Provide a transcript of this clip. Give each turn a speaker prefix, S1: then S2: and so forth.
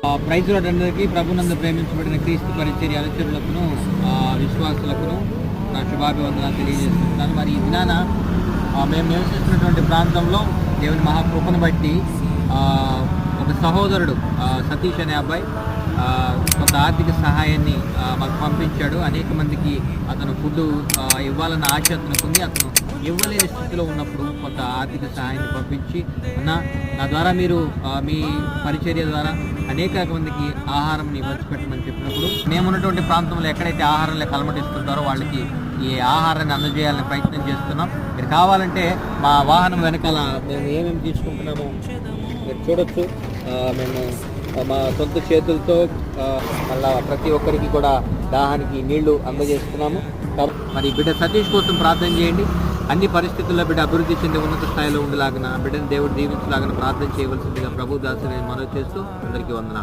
S1: Praise అందరికీ ప్రభునందు ప్రేమించబడిన క్రీస్తు పరిచర్య అనుచరులకును విశ్వాసులకును నా శుభాభివందనాలు తెలియజేస్తున్నాను. మరి ఈ దినాన మేము నివసిస్తున్నటువంటి ప్రాంతంలో దేవుని మహాకృపను బట్టి ఒక సహోదరుడు సతీష్ అనే అబ్బాయి కొంత ఆర్థిక సహాయాన్ని మాకు పంపించాడు. అనేక మందికి అతను ఫుడ్ ఇవ్వాలన్న ఆశ అతనికి ఉంది. అతను ఇవ్వలేని స్థితిలో ఉన్నప్పుడు కొంత ఆర్థిక సహాయాన్ని పంపించి నా ద్వారా మీరు మీ పరిచర్య ద్వారా అనేక మందికి ఆహారం పంచిపెట్టమని చెప్పినప్పుడు మేమున్నటువంటి ప్రాంతంలో ఎక్కడైతే ఆహారంలో కలమటిస్తుంటారో వాళ్ళకి ఈ ఆహారాన్ని అందజేయాలని ప్రయత్నం చేస్తున్నాం. మీరు కావాలంటే మా వాహనం వెనకాల మేము ఏమేమి తీసుకుంటున్నామో మీరు చూడొచ్చు. మేము మా సొంత చేతులతో మళ్ళా ప్రతి ఒక్కరికి కూడా దాహానికి నీళ్లు అందజేస్తున్నాము. మరి బిడ్డ సతీష్ కోసం ప్రార్థన చేయండి. అన్ని పరిస్థితుల్లో బిడ్డ అభివృద్ధి చెంది ఉన్నత స్థాయిలో ఉండేలాగా బిడ్డను దేవుడు దీవించలాగా ప్రార్థన చేయవలసిందిగా ప్రభు దాసుని మనవి చేస్తూ అందరికీ వందనాలు.